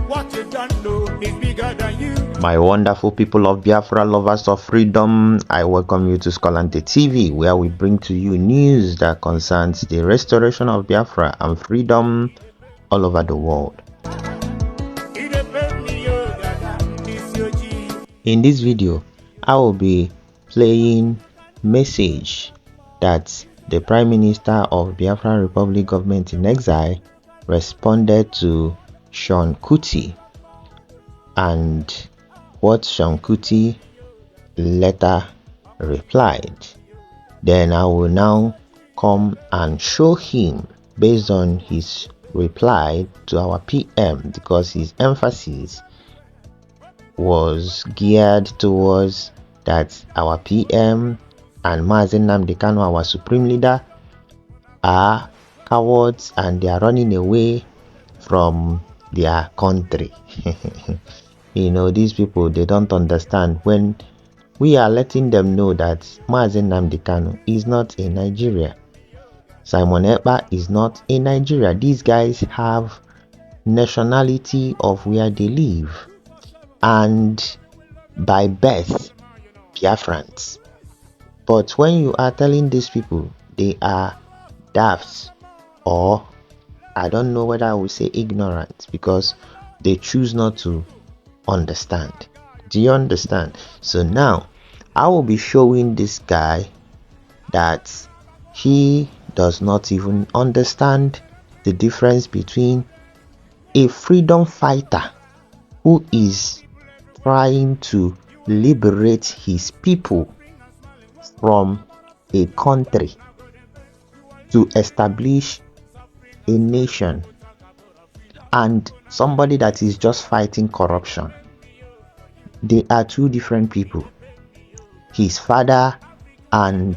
What you don't know is bigger than you. My wonderful people of Biafra, lovers of freedom, I welcome you to Skolante TV, where we bring to you news that concerns the restoration of Biafra and freedom all over the world. In this video, I will be playing message that the Prime Minister of Biafra Republic Government in Exile responded to Seun Kuti, and what Seun Kuti later replied. Then I will now come and show him based on his reply to our PM, because his emphasis was geared towards that our PM and Mazi Nnamdi Kanu, our supreme leader, are cowards and they are running away from their country. You know, these people, they don't understand when we are letting them know that Mazi Nnamdi Kanu is not in Nigeria. Simon Ekpa is not in Nigeria. These guys have nationality of where they live and by birth Biafrans. But when you are telling these people they are daft, or I don't know whether I would say ignorant, because they choose not to understand. Do you understand? So now I will be showing this guy that he does not even understand the difference between a freedom fighter who is trying to liberate his people from a country to establish a nation, and somebody that is just fighting corruption. They are two different people. His father and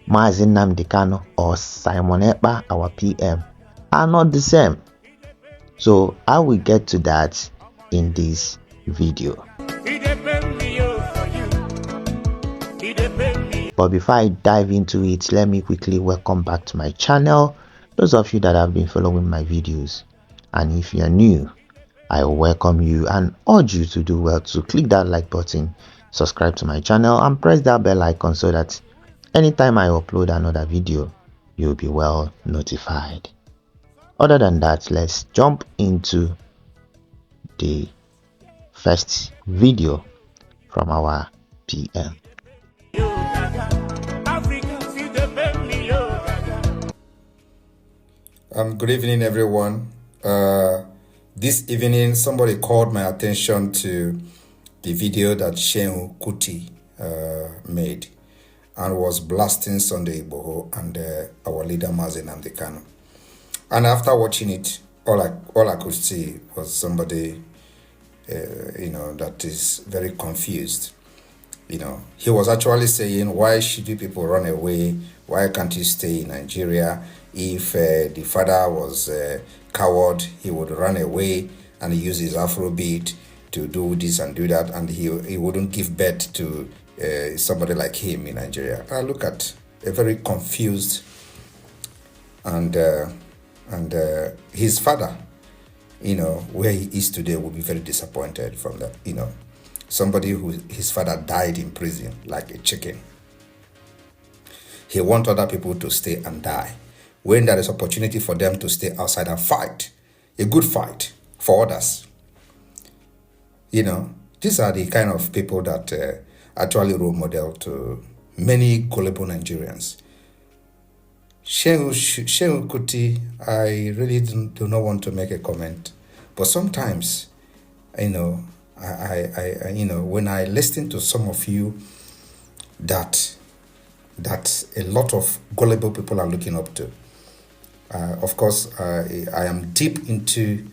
Mazi Nnamdi Kanu or Simon Ekpa, our PM, are not the same. So I will get to that in this video. But before I dive into it, let me quickly welcome back to my channel those of you that have been following my videos. And if you're new, I welcome you and urge you to do well to click that like button, subscribe to my channel, and press that bell icon so that anytime I upload another video, you'll be well notified. Other than that, let's jump into the first video from our PM. Good evening, everyone. This evening, somebody called my attention to the video that Seun Kuti made and was blasting Sunday Igboho and our leader Mazi Nnamdi Kanu. And after watching it, all I could see was somebody, that is very confused. He was actually saying, why should you people run away? Why can't you stay in Nigeria? If the father was a coward, he would run away and use his Afrobeat to do this and do that, and he wouldn't give birth to somebody like him in Nigeria. I look at a very confused and his father, where he is today, will be very disappointed from that. Somebody who his father died in prison like a chicken. He wants other people to stay and die, when there is opportunity for them to stay outside and fight, a good fight for others. These are the kind of people that actually role model to many gullible Nigerians. Seun Kuti, I really do not want to make a comment, but sometimes, I when I listen to some of you that a lot of gullible people are looking up to. Of course, I am deep into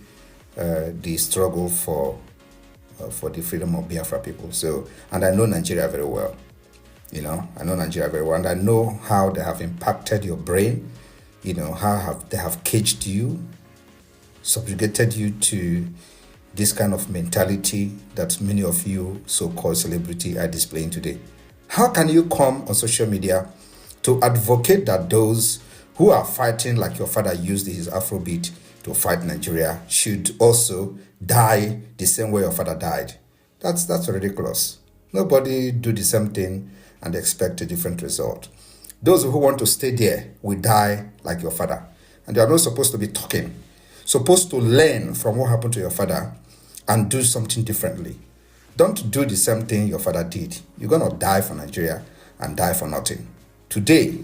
the struggle for the freedom of Biafra people. So, and I know Nigeria very well. I know Nigeria very well, and I know how they have impacted your brain. How they have caged you, subjugated you to this kind of mentality that many of you so-called celebrity are displaying today. How can you come on social media to advocate that those who are fighting like your father used his Afrobeat to fight Nigeria should also die the same way your father died. That's ridiculous. Nobody do the same thing and expect a different result. Those who want to stay there will die like your father. And they are not supposed to be talking. Supposed to learn from what happened to your father and do something differently. Don't do the same thing your father did. You're going to die for Nigeria and die for nothing. Today,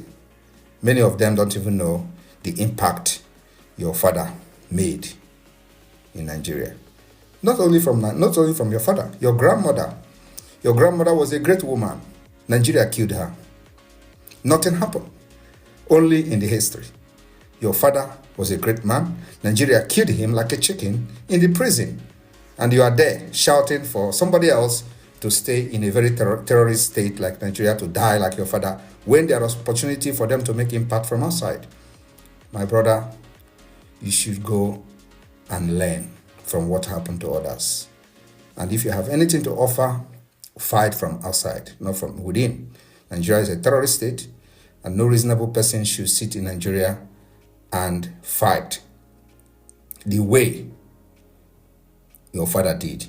many of them don't even know the impact your father made in Nigeria. Not only from your father, your grandmother. Your grandmother was a great woman. Nigeria killed her. Nothing happened. Only in the history. Your father was a great man. Nigeria killed him like a chicken in the prison. And you are there shouting for somebody else to stay in a very terrorist state like Nigeria, to die like your father, when there is opportunity for them to make impact from outside. My brother, you should go and learn from what happened to others. And if you have anything to offer, fight from outside, not from within. Nigeria is a terrorist state, and no reasonable person should sit in Nigeria and fight the way your father did.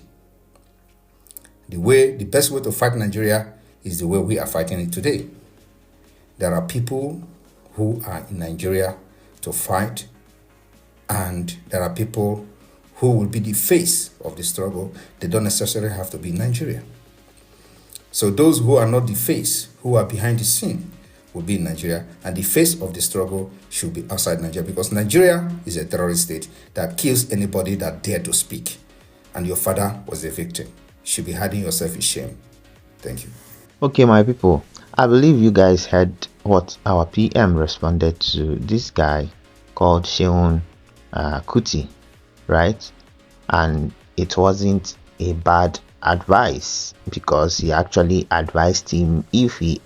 The best way to fight Nigeria is the way we are fighting it today. There are people who are in Nigeria to fight, and there are people who will be the face of the struggle. They don't necessarily have to be in Nigeria. So those who are not the face, who are behind the scene, will be in Nigeria, and the face of the struggle should be outside Nigeria, because Nigeria is a terrorist state that kills anybody that dare to speak. And your father was the victim. You should be hiding yourself in shame. Thank you. Okay, my people, I believe you guys heard what our PM responded to this guy called Seun Kuti, right? And it wasn't a bad advice, because he actually advised him, if he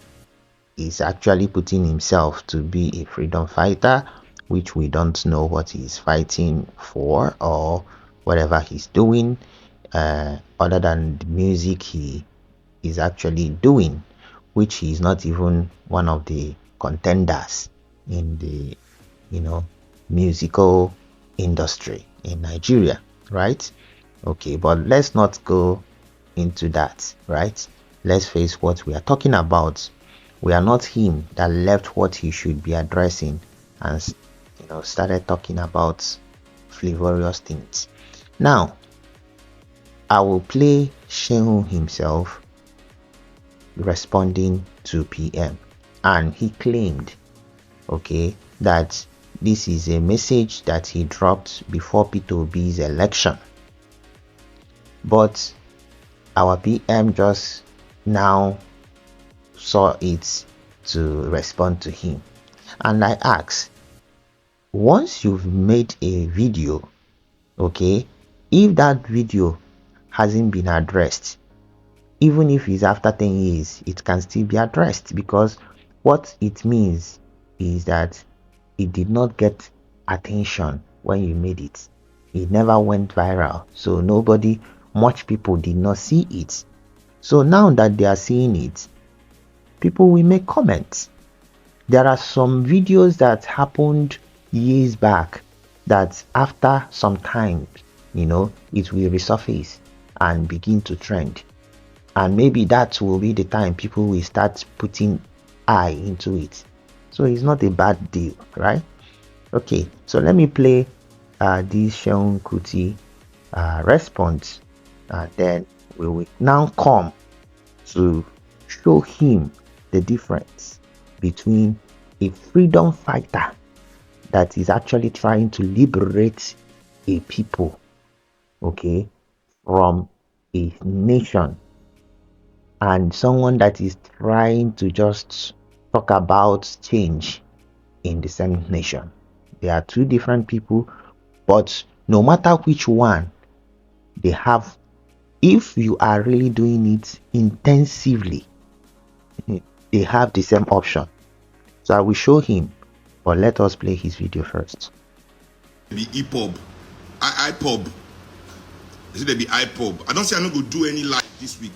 is actually putting himself to be a freedom fighter, which we don't know what he's fighting for or whatever he's doing, other than the music he is actually doing, which he's not even one of the contenders in the musical industry in Nigeria, right? Okay, but let's not go into that, right? Let's face what we are talking about. We are not him that left what he should be addressing and started talking about frivolous things. Now, I will play Seun himself responding to PM, and he claimed, okay, that this is a message that he dropped before P2B's election, but our PM just now saw it to respond to him. And I asked, once you've made a video, okay, if that video hasn't been addressed, even if it's after 10 years, it can still be addressed, because what it means is that it did not get attention when you made it. It never went viral, so much people did not see it. So now that they are seeing it, people will make comments. There are some videos that happened years back that after some time, it will resurface and begin to trend. And maybe that will be the time people will start putting eye into it. So it's not a bad deal, right? Okay, so let me play this Seun Kuti response. Then we will now come to show him the difference between a freedom fighter that is actually trying to liberate a people, okay, from a nation, and someone that is trying to just talk about change in the same nation. They are two different people, but no matter which one they have, if you are really doing it intensively, they have the same option. So I will show him, but let us play his video first. Be EPUB, IPUB. They say they be IPUB. I don't say I'm not going to do any live this week.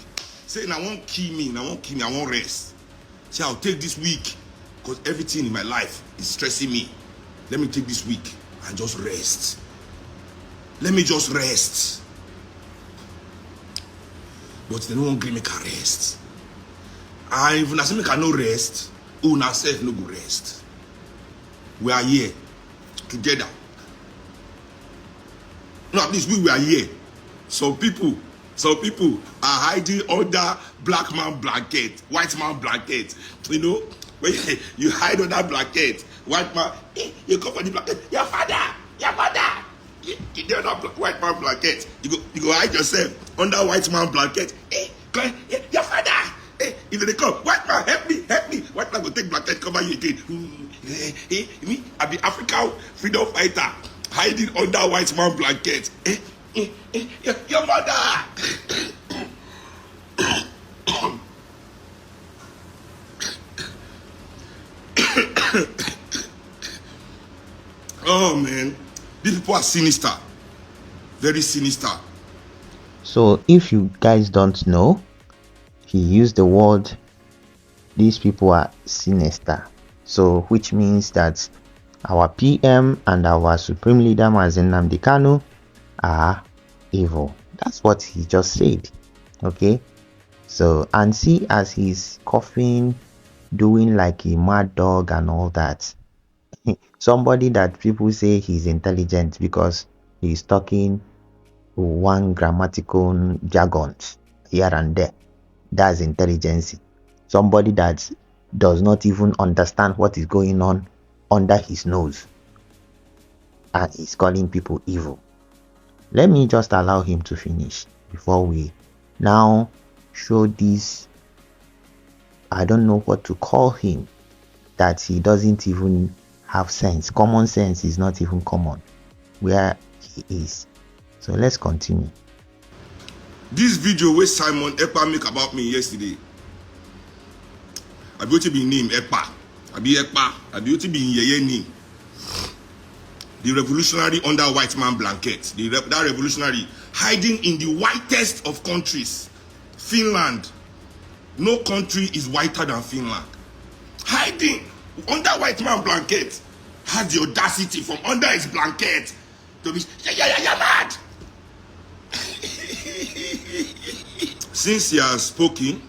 Say, I won't kill me, I won't rest. Say, I'll take this week, because everything in my life is stressing me. Let me take this week and just rest. Let me just rest. But they don't give me a rest. And if I say make I no rest, una self no go rest. We are here together. No, at least we are here. Some people are hiding under black man blanket, white man blanket. You know, when you hide under blanket, white man, you come for the blanket, your father. You don't have white man blanket. You go hide yourself under white man blanket. Your father. If they come, white man, help me. White man go take blanket, cover you again. Me, I be African freedom fighter, hiding under white man blanket. Your mother. Oh man, these people are sinister, very sinister. So if you guys don't know, he used the word, these people are sinister. So which means that our PM and our supreme leader Mazi Nnamdi Kanu are evil. That's what he just said. Okay, so and see as he's coughing, doing like a mad dog and all that. Somebody that people say he's intelligent because he's talking one grammatical jargon here and there. That's intelligence. Somebody that does not even understand what is going on under his nose and is calling people evil. Let me just allow him to finish before we now show this, I don't know what to call him, that he doesn't even have sense. Common sense is not even common where he is. So let's continue. This video where Simon Ekpa make about me yesterday, I be to be named Ekpa. I be Ekpa. I be to be Yeye name. The revolutionary under white man blanket. That revolutionary hiding in the whitest of countries, Finland. No country is whiter than Finland. Hiding under white man blanket, has the audacity from under his blanket to be mad. Since he has spoken,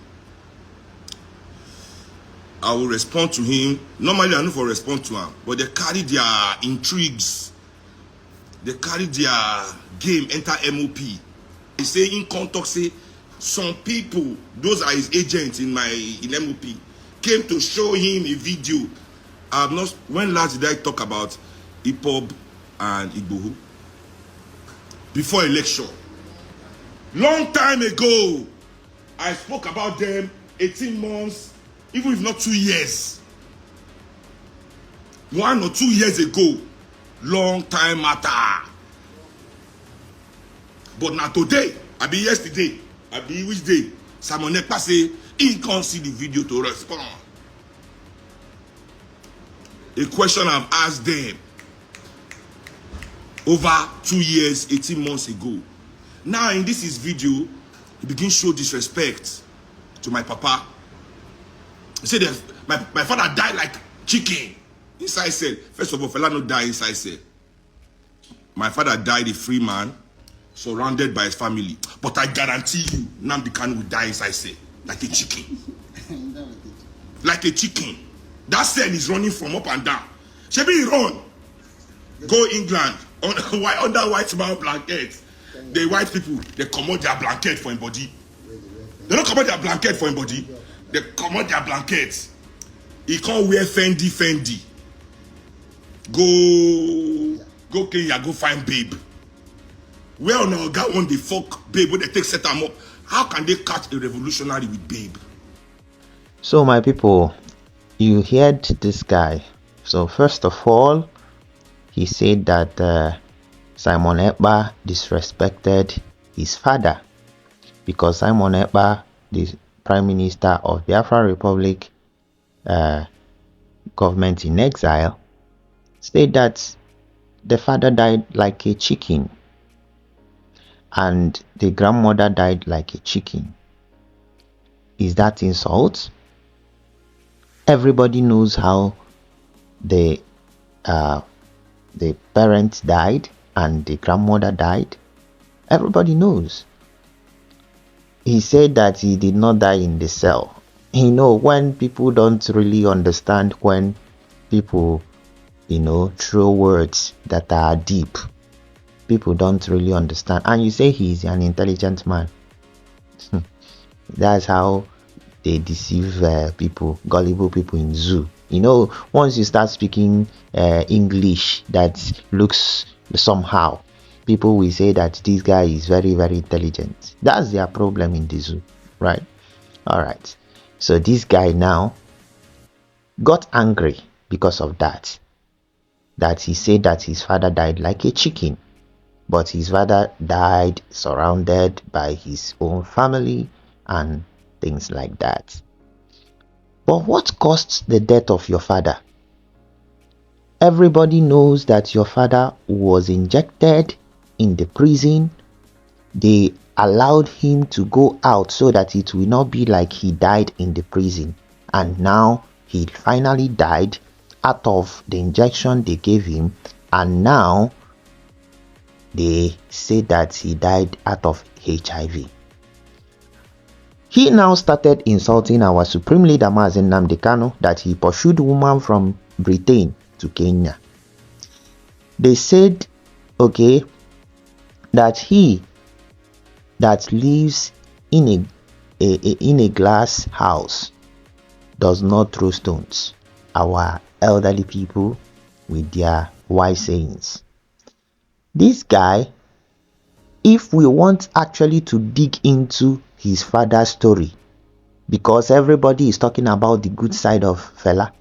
I will respond to him. Normally I don't for respond to him, but they carry their intrigues, they carry their game enter MOP. They say in contact, say some people, those are his agents in MOP, came to show him a video. When last did I talk about hip hop and Igboho? Before election. Long time ago, I spoke about them 18 months, even if not 2 years. 1 or 2 years ago. Long time matter. But now today, I be yesterday, I be which day? Simon Ekpa say, he can't see the video to respond. A question I've asked them over 2 years, 18 months ago. Now in this his video, he begins show disrespect to my papa. He said that my father died like chicken inside cell. First of all, Fela no die inside cell. My father died a free man, surrounded by his family. But I guarantee you, Nnamdi Kanu will die inside cell like a chicken. Like a chicken. That cell is running from up and down. Shebi run. Go England under white man blanket. The white people, they commode their blanket for him body. They don't commode their blanket for him body. They commode their blankets. He can't wear Fendi. Go Kenya, go find babe. Well now, God want the fuck babe when they take set them up. How can they catch a revolutionary with babe? So my people, you heard this guy. So first of all, he said that Simon Ekpa disrespected his father because Simon Ekpa, the Prime Minister of Biafra Republic, government in exile, said that the father died like a chicken and the grandmother died like a chicken. Is that insult? Everybody knows how the parents died and the grandmother died. Everybody knows. He said that he did not die in the cell. When people don't really understand, when people, throw words that are deep, people don't really understand. And you say he's an intelligent man. That's how they deceive people, gullible people in zoo. Once you start speaking English that looks somehow, people will say that this guy is very, very intelligent. That's their problem in the zoo, right? All right. So this guy now got angry because of that he said that his father died like a chicken, but his father died surrounded by his own family and things like that. But what caused the death of your father? Everybody knows that your father was injected in the prison. They allowed him to go out so that it will not be like he died in the prison. And now he finally died out of the injection they gave him. And now they say that he died out of HIV. He now started insulting our supreme leader Mazi Nnamdi Kanu that he pursued woman from Britain to Kenya. They said, okay, that he that lives in a glass house does not throw stones. Our elderly people with their wise sayings. This guy, if we want actually to dig into his father's story, because everybody is talking about the good side of Fela,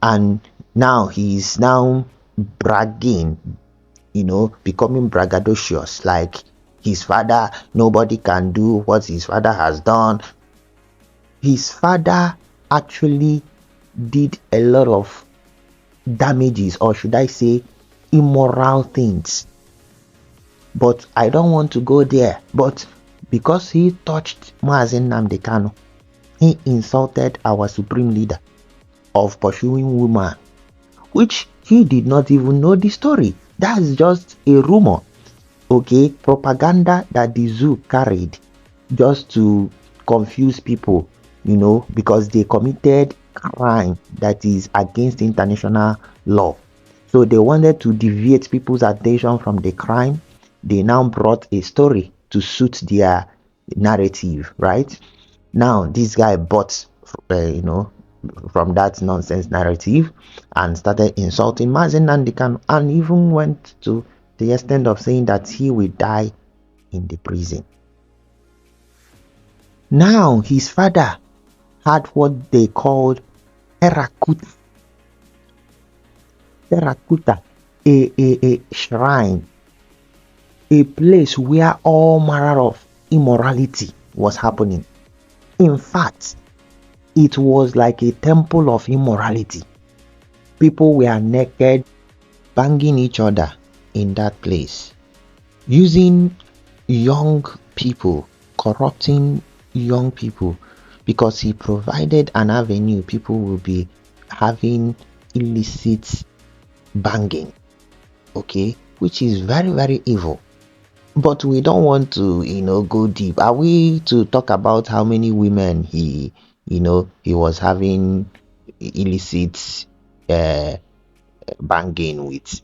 and now he's now bragging, becoming braggadocious, like his father, nobody can do what his father has done. His father actually did a lot of damages, or should I say immoral things, but I don't want to go there. But because he touched Mazi Nnamdi Kanu, he insulted our supreme leader of pursuing women, which he did not even know the story. That's just a rumor, okay, propaganda that the zoo carried just to confuse people, because they committed crime that is against international law. So they wanted to deviate people's attention from the crime. They now brought a story to suit their narrative, right? Now this guy bought from that nonsense narrative and started insulting Mazi Nnamdi Kanu, and even went to the extent of saying that he will die in the prison. Now his father had what they called terracotta, a shrine, a place where all manner of immorality was happening. In fact, it was like a temple of immorality. People were naked, banging each other in that place, using young people, corrupting young people, because he provided an avenue. People will be having illicit banging, okay, which is very, very evil. But we don't want to, go deep. Are we to talk about how many women he was having illicit banging with?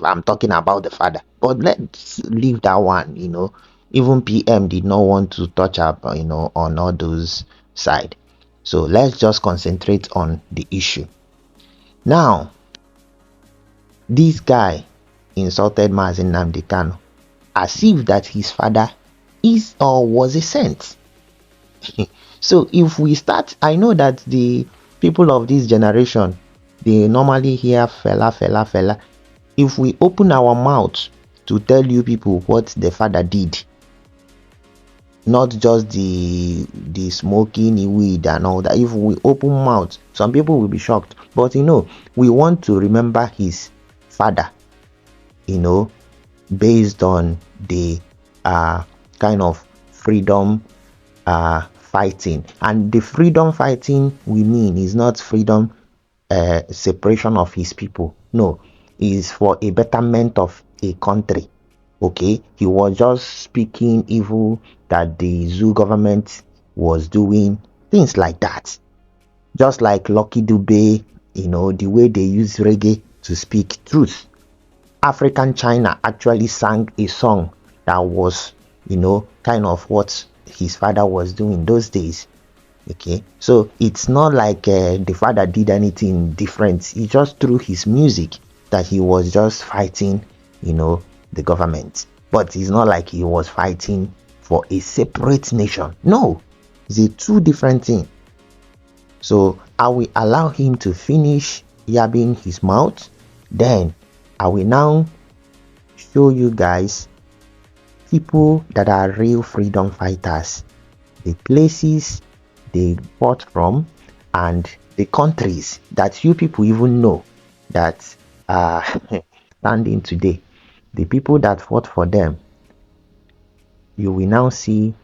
I'm talking about the father. But let's leave that one. Even PM did not want to touch up, on all those side. So let's just concentrate on the issue. Now, this guy insulted Mazi Nnamdi Kanu as if that his father is or was a saint. So if we start, I know that the people of this generation, they normally hear Fela. If we open our mouth to tell you people what the father did, not just the smoking weed and all that, if we open mouth, some people will be shocked. But we want to remember his father, based on the kind of freedom fighting. And the freedom fighting we mean is not freedom separation of his people. No, is for a betterment of a country. Okay, he was just speaking evil that the zoo government was doing, things like that. Just like Lucky Dube, the way they use reggae to speak truth. African China actually sang a song that was, kind of what his father was doing those days. Okay, so it's not like the father did anything different. It's just through his music that he was just fighting, the government. But it's not like he was fighting for a separate nation. No, it's a two different thing. So I will allow him to finish yabbing his mouth. Then I will now show you guys people that are real freedom fighters, the places they fought from, and the countries that you people even know that are standing today. The people that fought for them, you will now see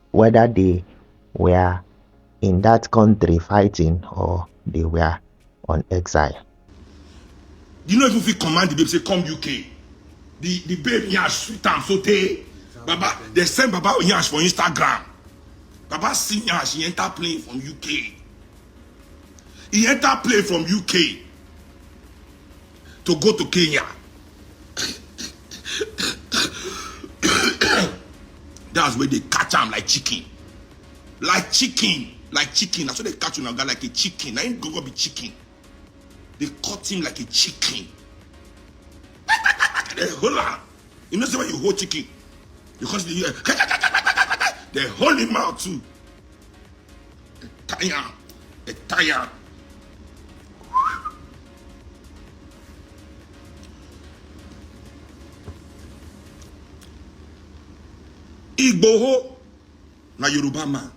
whether they were in that country fighting or they were on exile. You know, if you command the babe, say, come UK. The babe, yash, sweet and saute. Baba, they send Baba yash for Instagram. Baba see yash, he enter plane from UK. He enter plane from UK to go to Kenya. That's where they catch him like chicken. Like chicken. Like chicken. That's why they catch you now, like a chicken. I ain't gonna be chicken. They cut him like a chicken. They hold him. You know when you hold chicken? Because they hold him out too. They tire. Igboho na Yoruba man.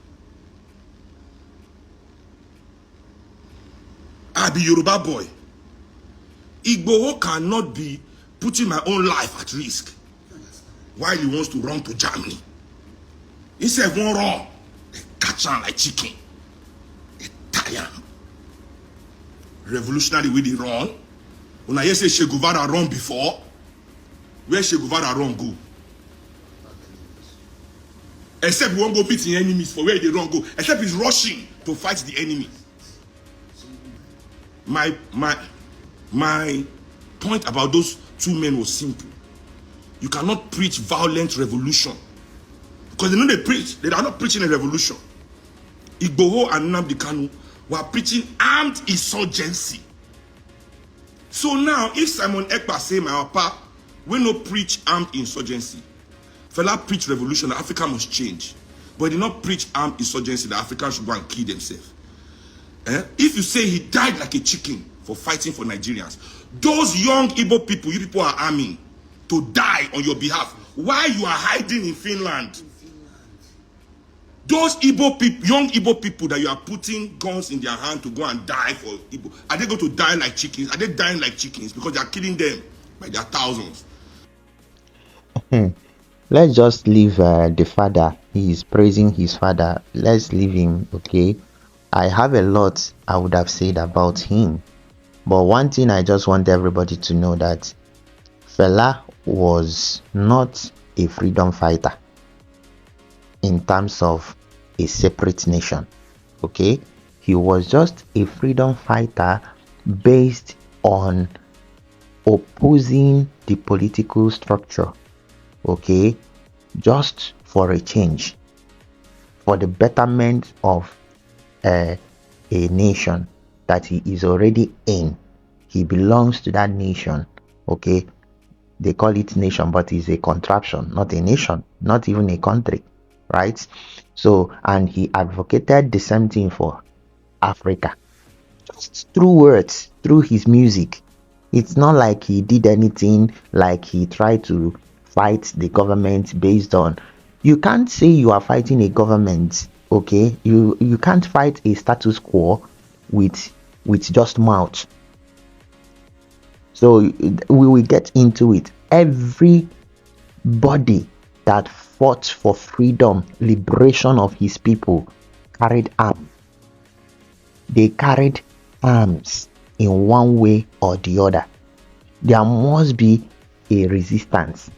I be Yoruba boy. Igboho cannot be putting my own life at risk while he wants to run to Germany. He said, one run, they catch him like chicken. They tie him. Revolutionary way they run. When I hear say Che Guevara run before, where Che Guevara run go? Except we won't go beat the enemies for where they run go. Except he's rushing to fight the enemy. My point about those two men was simple. You cannot preach violent revolution. Because they know they preach. They are not preaching a revolution. Igboho and Nnamdi Kanu were preaching armed insurgency. So now, if Simon Ekpa say, my papa, we no preach armed insurgency. Fela preach revolution, that Africa must change. But he did not preach armed insurgency, that Africans should go and kill themselves. If you say he died like a chicken for fighting for Nigerians, those young Igbo people, you people are arming to die on your behalf. Why you are hiding in Finland? Those Igbo people, young Igbo people that you are putting guns in their hand to go and die for Igbo, are they going to die like chickens? Are they dying like chickens because they are killing them by their thousands? Let's just leave the father. He is praising his father. Let's leave him, okay? I have a lot I would have said about him. But one thing I just want everybody to know, that Fela was not a freedom fighter in terms of a separate nation. Okay? He was just a freedom fighter based on opposing the political structure. Okay? Just for a change, for the betterment of a nation that he is already in. He belongs to that nation. Okay, they call it nation, but it's a contraption, not a nation, not even a country, right? So, and he advocated the same thing for Africa, just through words, through his music. It's not like he did anything, like he tried to fight the government based on. You can't say you are fighting a government. Okay, you can't fight a status quo with just mouth. So we will get into it. Everybody that fought for freedom, liberation of his people, carried arms. They carried arms in one way or the other. There must be a resistance.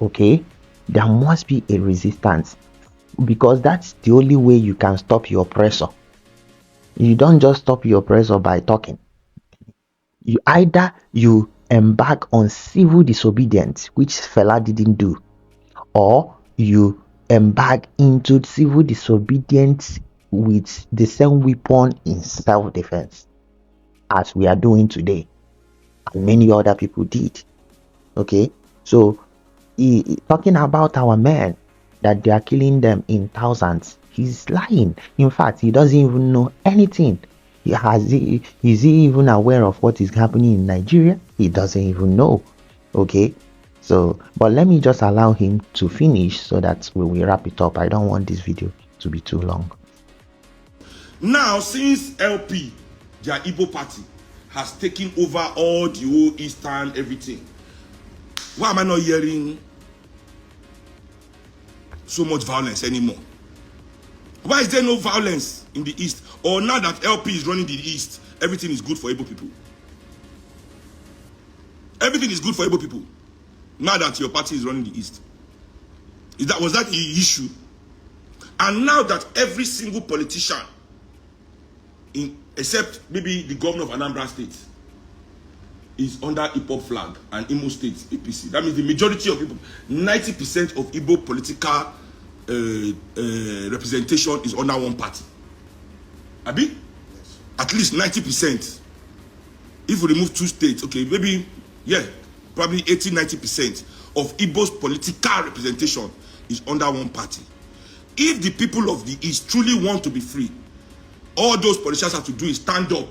Okay? There must be a resistance, because that's the only way you can stop your oppressor. You don't just stop your oppressor by talking. You either you embark on civil disobedience, which Fela didn't do, or you embark into civil disobedience with the same weapon in self-defense, as we are doing today, and many other people did. Okay, so talking about our men, that they are killing them in thousands, he's lying. In fact, he doesn't even know anything. Is he even aware of what is happening in Nigeria? He doesn't even know. Okay, so but let me just allow him to finish so that we will wrap it up. I don't want this video to be too long. Now, since LP, their Igbo party, has taken over all the whole Eastern everything, why am I not hearing so much violence anymore? Why is there no violence in the East? Or now that LP is running the East, everything is good for Igbo people? Everything is good for Igbo people now that your party is running the East. Was that the issue? And now that every single politician, except maybe the governor of Anambra State, is under Igbo flag, and Imo State APC. That means the majority of people, 90% of Igbo political representation is under one party. Abi? Yes. At least 90%. If we remove 2 states, okay, maybe, yeah, probably 80-90% of Igbo's political representation is under one party. If the people of the East truly want to be free, all those politicians have to do is stand up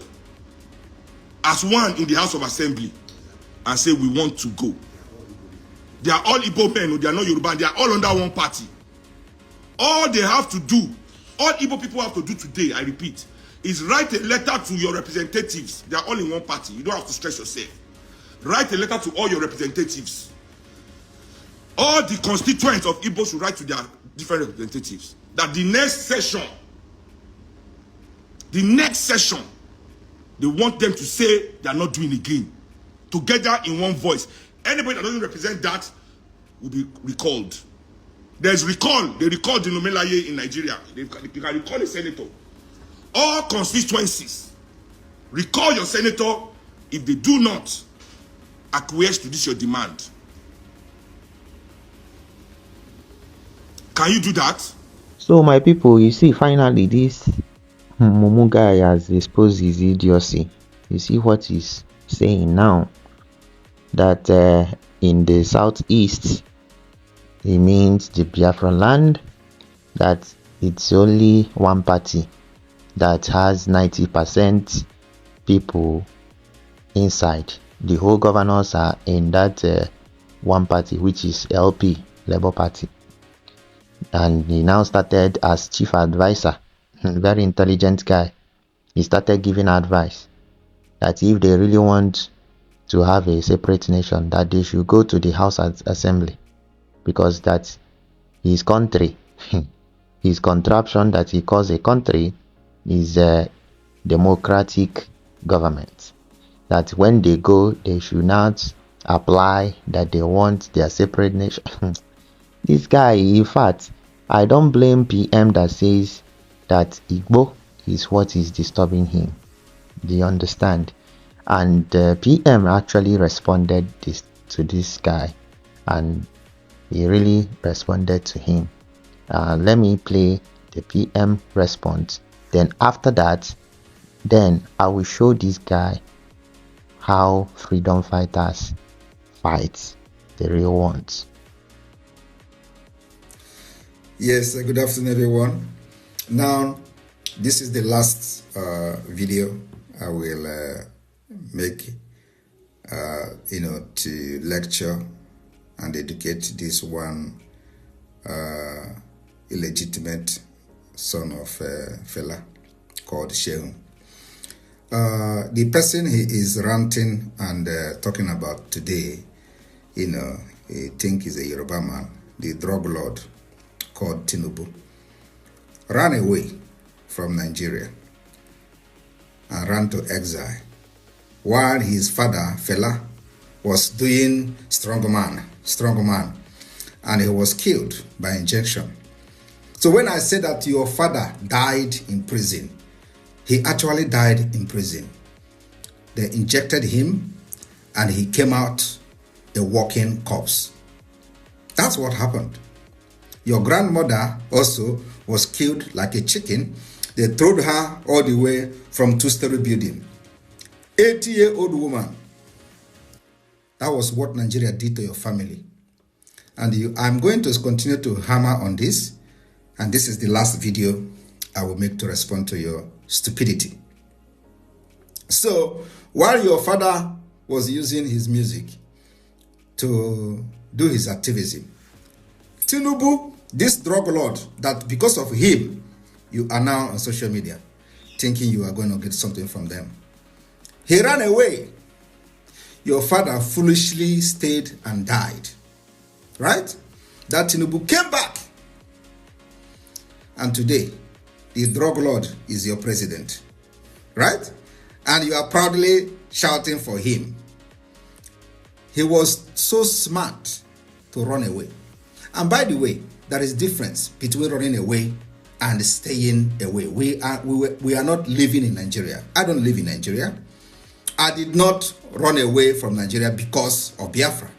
as one in the House of Assembly and say, we want to go. They are all Igbo men, they are not Yoruba, they are all under one party. All they have to do, all Igbo people have to do today, I repeat, is write a letter to your representatives. They are all in one party. You don't have to stress yourself. Write a letter to all your representatives. All the constituents of Igbo should write to their different representatives that the next session, they want them to say they are not doing again. Together in one voice. Anybody that doesn't represent that will be recalled. There's recall. They recall the Nomelaye in Nigeria. You can recall a senator. All constituencies, recall your senator if they do not acquiesce to this your demand. Can you do that? So my people, you see, finally this Mumu guy has exposed his idiocy. You see what he's saying now, that in the southeast, it means the Biafran land, that it's only one party that has 90% people inside. The whole governors are in that one party, which is LP, Labour Party. And he now started as chief advisor, very intelligent guy. He started giving advice that if they really want to have a separate nation, that they should go to the House Assembly, because that his country, his contraption that he calls a country, is a democratic government. That when they go, they should not apply that they want their separate nation. This guy, in fact, I don't blame PM that says that Igbo is what is disturbing him. Do you understand? And PM actually responded to this guy, and he really responded to him. Let me play the PM response. Then after that, then I will show this guy how freedom fighters fight the real ones. Yes, good afternoon, everyone. Now, this is the last video I will make, to lecture and educate this one illegitimate son of Fela called Seun. The person he is ranting and talking about today, he think he's a Yoruba man. the drug lord called Tinubu, ran away from Nigeria and ran to exile, while his father, Fela, was doing strongman, and he was killed by injection. So when I say that your father died in prison, he actually died in prison. They injected him and he came out a walking corpse. That's what happened. Your grandmother also was killed like a chicken. They threw her all the way from two-story building. 80-year-old woman. That was what Nigeria did to your family. And I'm going to continue to hammer on this. And this is the last video I will make to respond to your stupidity. So, while your father was using his music to do his activism, Tinubu, this drug lord, that because of him, you are now on social media thinking you are going to get something from them. He ran away. Your father foolishly stayed and died. Right? That Tinubu came back. And today, the drug lord is your president. Right? And you are proudly shouting for him. He was so smart to run away. And by the way, there is difference between running away and staying away. We are not living in Nigeria. I don't live in Nigeria. I did not run away from Nigeria because of Biafra.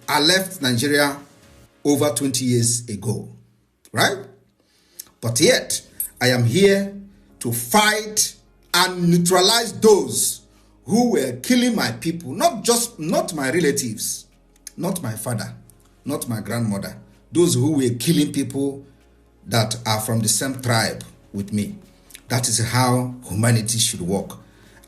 I left Nigeria over 20 years ago, right? But yet, I am here to fight and neutralize those who were killing my people, not my relatives, not my father, not my grandmother, those who were killing people that are from the same tribe with me. That is how humanity should work.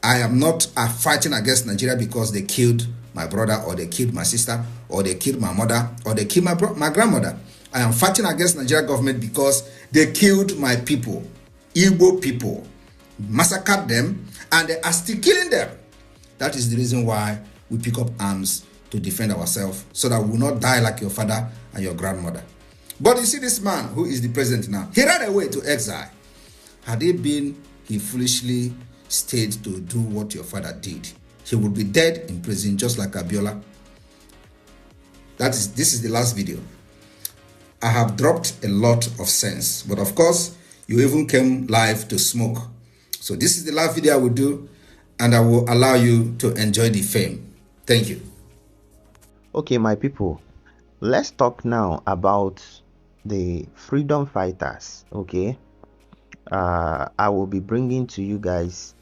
I am not fighting against Nigeria because they killed my brother or they killed my sister or they killed my mother or they killed my grandmother. I am fighting against Nigeria government because they killed my people, Igbo people, massacred them, and they are still killing them. That is the reason why we pick up arms to defend ourselves so that we will not die like your father and your grandmother. But you see this man who is the president now, he ran away to exile. Had it been he foolishly stayed to do what your father did, he would be dead in prison just like Abiola. This is the last video. I have dropped a lot of sense, but of course, you even came live to smoke. So this is the last video I will do, and I will allow you to enjoy the fame. Thank you. Okay, my people, let's talk now about the freedom fighters. Okay, I will be bringing to you guys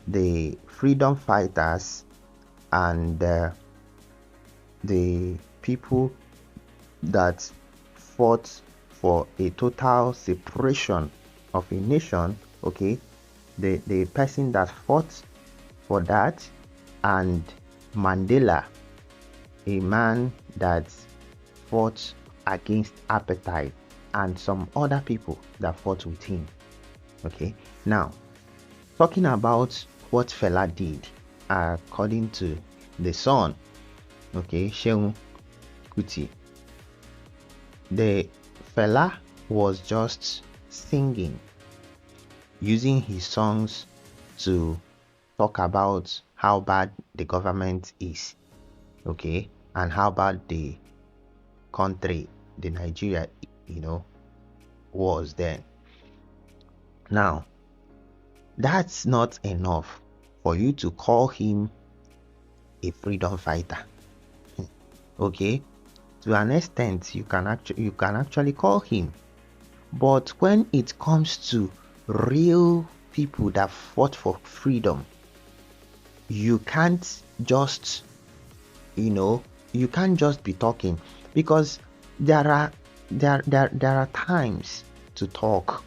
the freedom fighters and the people that fought for a total separation of a nation. Okay, the person that fought for that, and Mandela, a man that fought against apartheid, and some other people that fought with him. Okay, now talking about what Fela did, according to the Seun, okay, Seun Kuti, the Fela was just singing, using his songs to talk about how bad the government is, okay, and how bad the country, the Nigeria, was then. Now, that's not enough for you to call him a freedom fighter. Okay, to an extent, you can actually call him, but when it comes to real people that fought for freedom, you can't just be talking, because there are times to talk,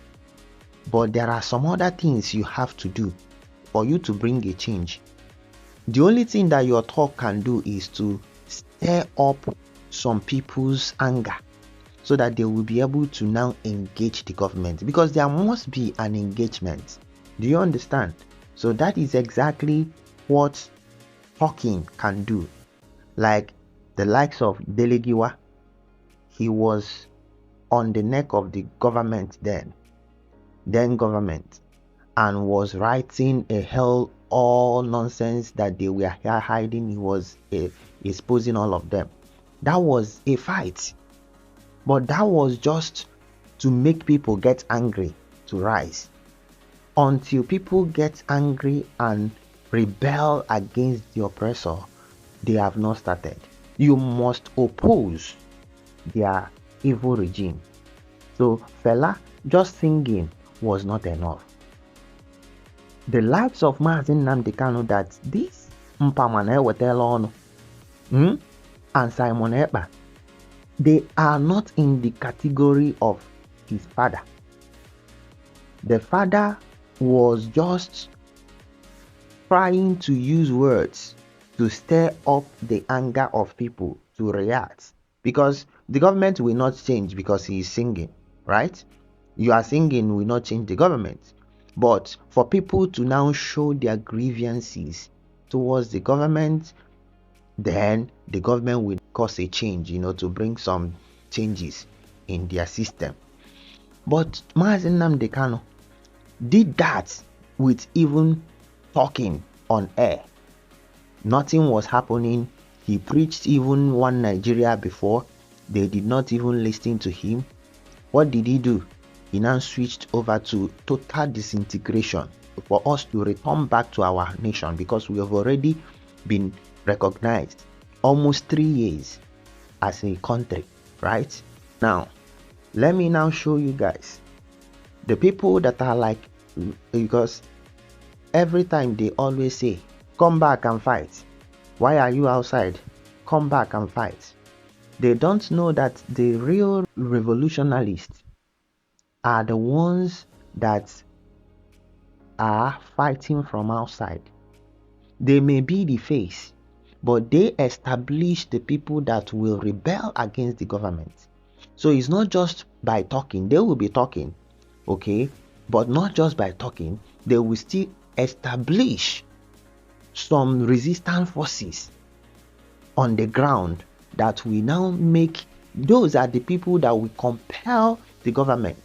but there are some other things you have to do for you to bring a change. The only thing that your talk can do is to stir up some people's anger so that they will be able to now engage the government, because there must be an engagement. Do you understand? So that is exactly what talking can do. Like the likes of Delegiwa, he was on the neck of the government then government, and was writing a hell all nonsense that they were hiding. He was exposing all of them. That was a fight, but that was just to make people get angry to rise. Until people get angry and rebel against the oppressor, they have not started. You must oppose their evil regime. So Fela just singing was not enough. The likes of Mazi Nnamdi Kanu, that this Mpamane Wetelon and Simon Ekpa, they are not in the category of his father. The father was just trying to use words to stir up the anger of people to react, because the government will not change because he is singing, right? You are singing will not change the government. But for people to now show their grievances towards the government, then the government will cause a change, to bring some changes in their system. But Mazi Nnamdi Kanu did that with even talking on air. Nothing was happening. He preached even one Nigeria before. They did not even listen to him. What did he do? He now switched over to total disintegration for us to return back to our nation, because we have already been recognized almost 3 years as a country, right? Now, let me now show you guys the people that are like, because every time they always say, come back and fight. Why are you outside? Come back and fight. They don't know that the real revolutionists are the ones that are fighting from outside. They may be the face, but they establish the people that will rebel against the government. So it's not just by talking. They will be talking, okay? But not just by talking. They will still establish some resistance forces on the ground that will now make, those are the people that will compel the government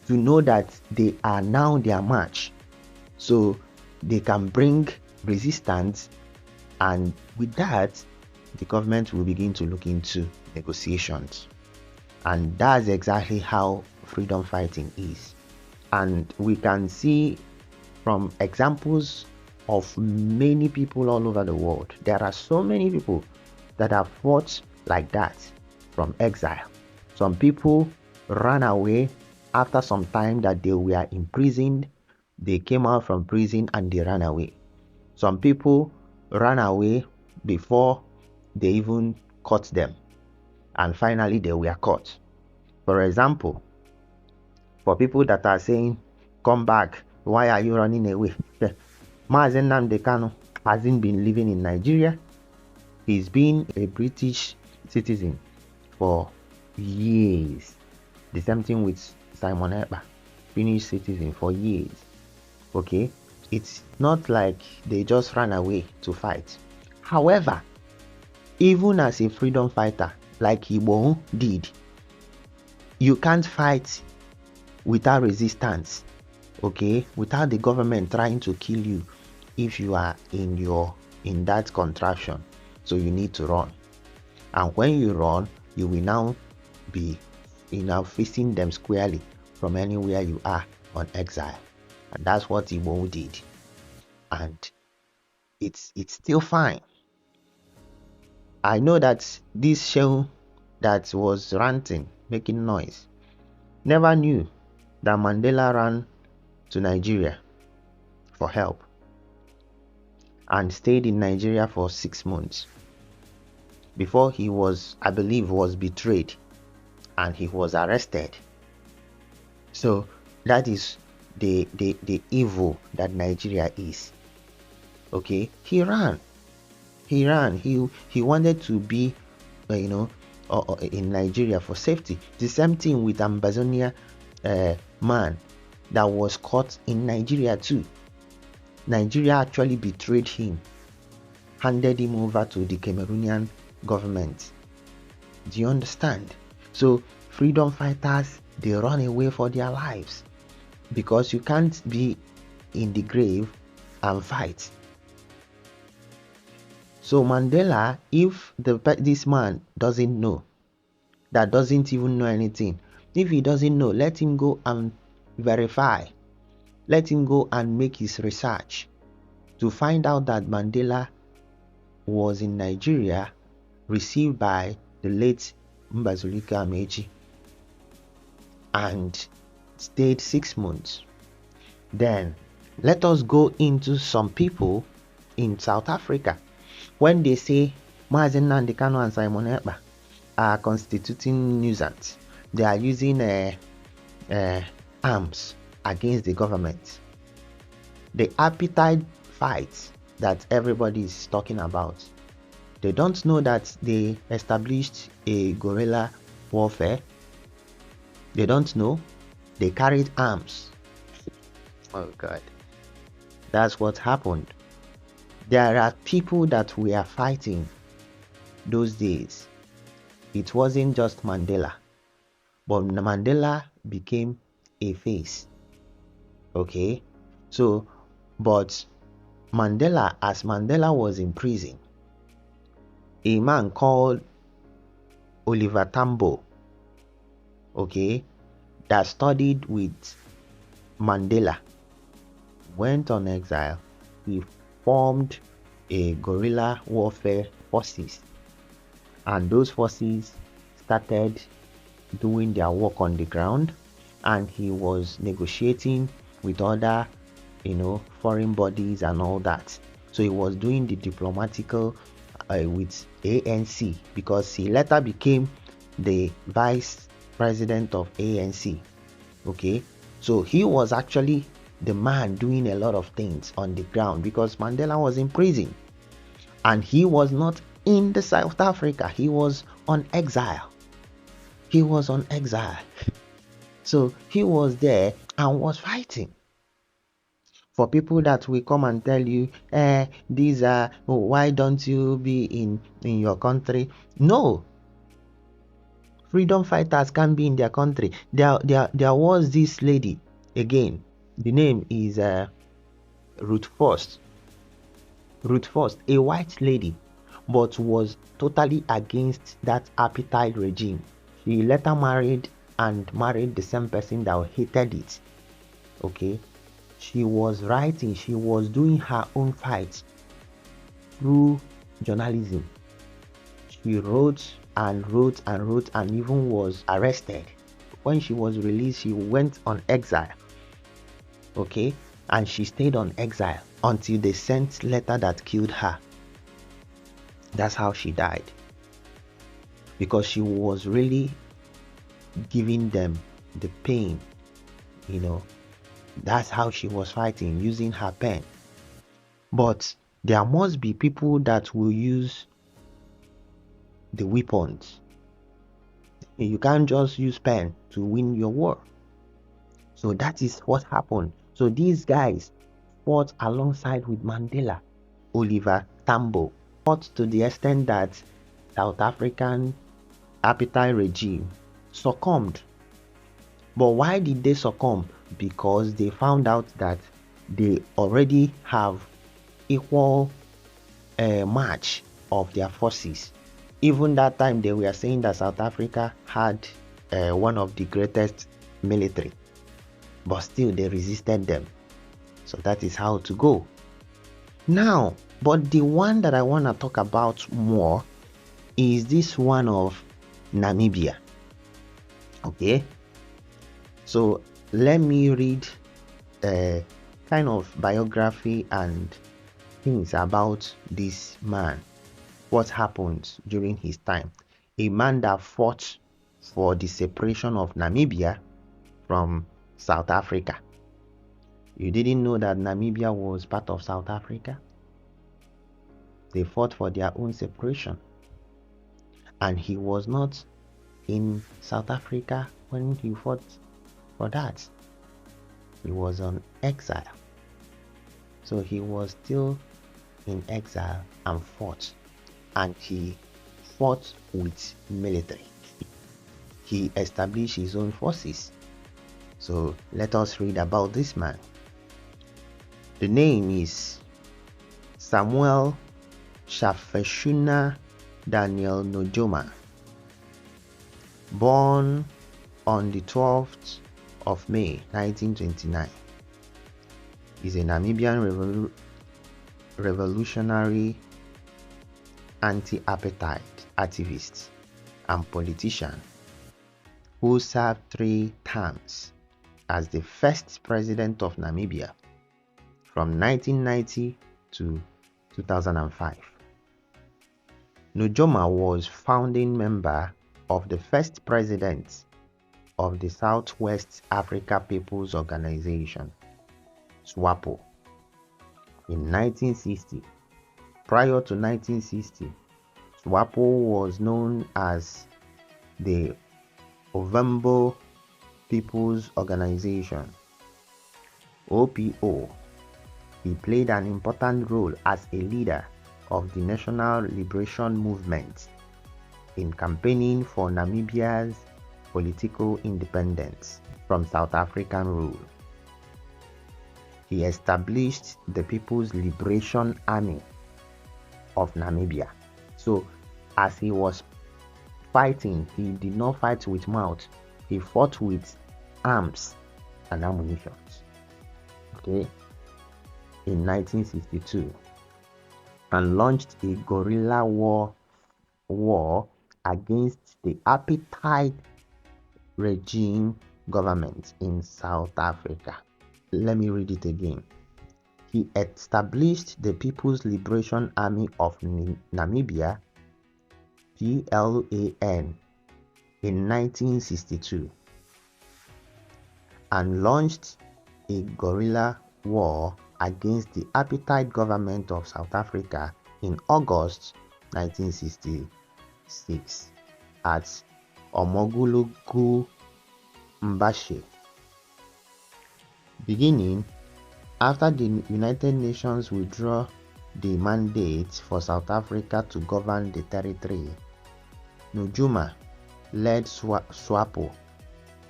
to know that they are now their match, so they can bring resistance, and with that the government will begin to look into negotiations. And that's exactly how freedom fighting is. And we can see from examples of many people all over the world, there are so many people that have fought like that from exile. Some people ran away after some time that they were imprisoned. They came out from prison and they ran away. Some people ran away before they even caught them, and finally they were caught. For example, for people that are saying, come back, why are you running away? Mazi Nnamdi Kanu hasn't been living in Nigeria. He's been a British citizen for years. The same thing with Simon Ekpa, Finnish citizen for years. Okay, it's not like they just ran away to fight. However, even as a freedom fighter like Igbo did, you can't fight without resistance, okay, without the government trying to kill you if you are in that contraction. So you need to run, and when you run, you will now be facing them squarely from anywhere you are on exile. And that's what Igbo did, and it's still fine. I know that this Seun that was ranting, making noise, never knew that Mandela ran to Nigeria for help and stayed in Nigeria for 6 months before he was, I believe, was betrayed and he was arrested. So that is the evil that Nigeria is. Okay, he ran. He wanted to be in Nigeria for safety. The same thing with Ambazonia man that was caught in Nigeria too. Nigeria actually betrayed him, handed him over to the Cameroonian government, Do you understand? So freedom fighters, they run away for their lives because you can't be in the grave and fight. So Mandela, if this man doesn't know, that doesn't even know anything, if he doesn't know, let him go and verify. Let him go and make his research to find out that Mandela was in Nigeria, received by the late Mbazulika Amechi, and stayed 6 months. Then let us go into some people in South Africa. When they say Mazi Nnamdi Kanu and Simon Ekpa are constituting nuisance, they are using arms against the government. The appetite fight that everybody is talking about, they don't know that they established a guerrilla warfare. They don't know. They carried arms. Oh God, that's what happened. There are people that we are fighting those days. It wasn't just Mandela, but Mandela became a face. Okay, so but Mandela, as Mandela was in prison, a man called Oliver Tambo, okay, that studied with Mandela, went on exile. He formed a guerrilla warfare forces, and those forces started doing their work on the ground, and he was negotiating with other foreign bodies and all that. So he was doing the diplomatical with ANC, because he later became the vice president of ANC. Okay, so he was actually the man doing a lot of things on the ground, because Mandela was in prison and he was not in the South Africa. He was on exile. He was on exile. So he was there and was fighting. For people that will come and tell you, these are, why don't you be in your country? No, freedom fighters can't be in their country. There was this lady, again, the name is Ruth First, a white lady, but was totally against that apartheid regime. She later married the same person that hated it. Okay, she was writing, she was doing her own fight through journalism. She wrote and even was arrested. When she was released, she went on exile. Okay, and she stayed on exile until they sent letter that killed her. That's how she died, because she was really giving them the pain. That's how she was fighting, using her pen. But there must be people that will use the weapons. You can't just use pen to win your war. So that is what happened. So these guys fought alongside with Mandela. Oliver Tambo fought to the extent that South African apartheid regime succumbed. But why did they succumb? Because they found out that they already have equal match of their forces. Even that time they were saying that South Africa had one of the greatest military, but still they resisted them. So that is how to go. Now, but the one that I want to talk about more is this one of Namibia. Okay, so let me read a kind of biography and things about this man. What happened during his time? A man that fought for the separation of Namibia from South Africa. You didn't know that Namibia was part of South Africa? They fought for their own separation. And he was not in South Africa when he fought for that. He was on exile. So he was still in exile and fought. And he fought with military. He established his own forces. So let us read about this man. The name is Samuel Shafeshuna Daniel Nojoma, born on the 12th of May 1929. He's a Namibian revolutionary, anti-apartheid activist and politician who served 3 terms as the first president of Namibia from 1990 to 2005. Nojoma was founding member of the first president of the Southwest Africa People's Organization, SWAPO, in 1960. Prior to 1960, SWAPO was known as the Ovambo People's Organization, OPO. He played an important role as a leader of the National Liberation Movement in campaigning for Namibia's political independence from South African rule. He established the People's Liberation Army of Namibia. So as he was fighting, he did not fight with mouth. He fought with arms and ammunition. Okay. In 1962, and launched a guerrilla war against the apartheid regime government in South Africa. Let me read it again. He established the People's Liberation Army of Namibia, PLAN, in 1962 and launched a guerrilla war against the apartheid government of South Africa in August 1966 at Omogulugu Mbashe. Beginning after the United Nations withdrew the mandate for South Africa to govern the territory, Nojoma led SWAPO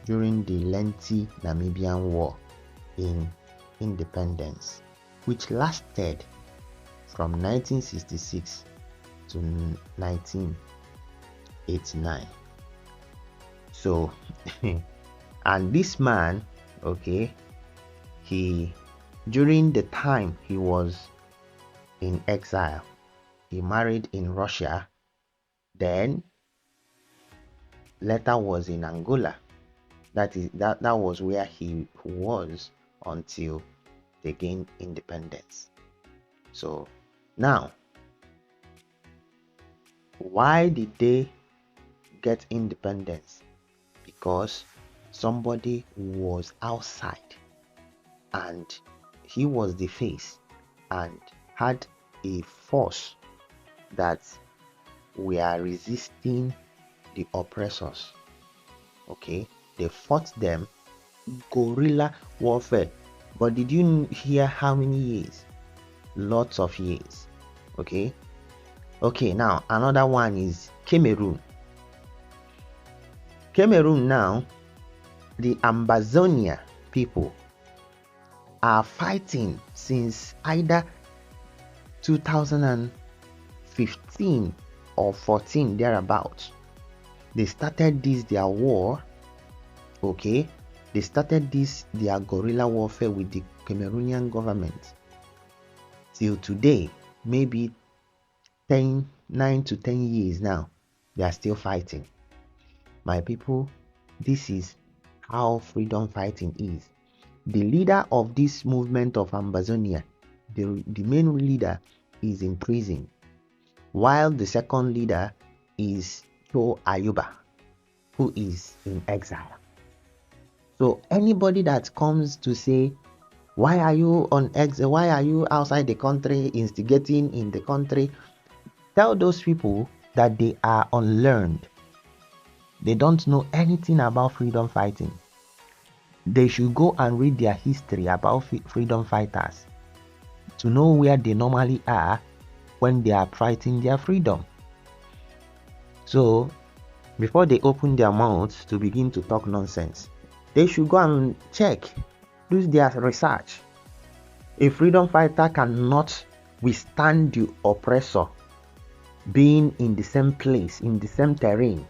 during the lengthy Namibian War in Independence, which lasted from 1966 to 1989. So, and this man, okay, during the time he was in exile, he married in Russia, then later was in Angola. That was where he was until they gained independence. So now, why did they get independence? Because somebody was outside and he was the face and had a force that we are resisting the oppressors. Okay, they fought them, guerrilla warfare. But did you hear how many years? Lots of years. Okay, now another one is Cameroon. Now, the Ambazonia people are fighting since either 2015 or 14 thereabouts. They started their war. Okay, they started their guerrilla warfare with the Cameroonian government. Till today, maybe 9 to 10 years now, they are still fighting. My people, this is how freedom fighting is. The leader of this movement of Ambazonia, the main leader, is in prison, while the second leader is Joe Ayuba, who is in exile. So anybody that comes to say, why are you on exile? Why are you outside the country, instigating in the country? Tell those people that they are unlearned. They don't know anything about freedom fighting. They should go and read their history about freedom fighters to know where they normally are when they are fighting their freedom. So before they open their mouths to begin to talk nonsense, they should go and check, do their research. A freedom fighter cannot withstand the oppressor being in the same place, in the same terrain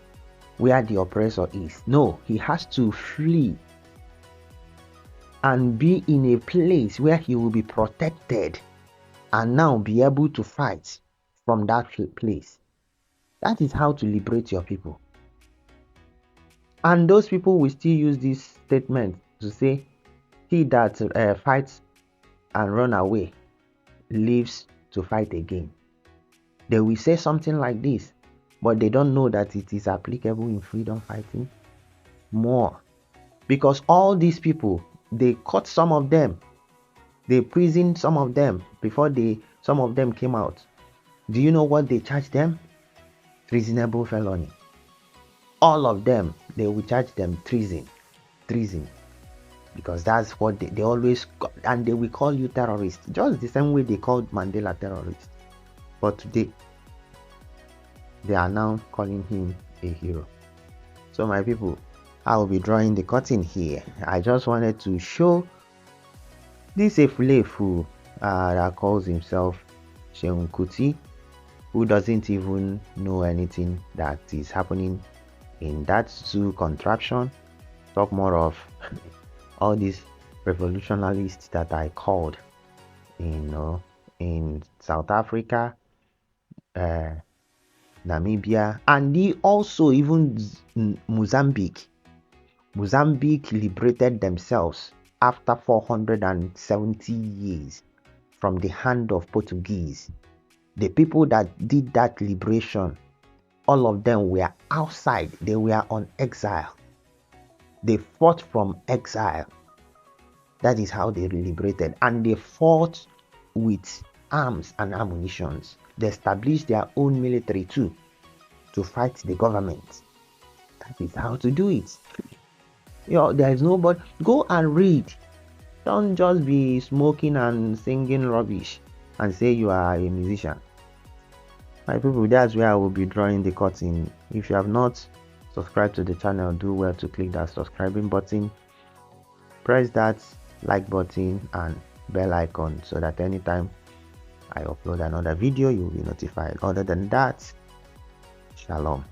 where the oppressor is. No, he has to flee and be in a place where he will be protected and now be able to fight from that place. That is how to liberate your people. And those people will still use this statement to say, he that fights and run away lives to fight again. They will say something like this, but they don't know that it is applicable in freedom fighting more. Because all these people, they caught some of them, they imprisoned some of them before some of them came out. Do you know what they charged them? Treasonable felony. All of them, they will charge them treason, because that's what they always, and they will call you terrorist, just the same way they called Mandela terrorist. But today, they are now calling him a hero. So my people, I will be drawing the curtain here. I just wanted to show this Efulefu that calls himself Seun Kuti, who doesn't even know anything that is happening in that zoo contraption. Talk more of all these revolutionaries that I called, in South Africa, Namibia, and also even Mozambique. Mozambique liberated themselves after 470 years from the hand of Portuguese. The people that did that liberation, all of them were outside. They were on exile. They fought from exile. That is how they liberated. And they fought with arms and ammunitions. They established their own military too to fight the government. That is how to do it. There is nobody. Go and read. Don't just be smoking and singing rubbish and say you are a musician. My people, that's where I will be drawing the curtain. If you have not subscribed to the channel, do well to click that subscribing button. Press that like button and bell icon so that anytime I upload another video, you will be notified. Other than that, shalom.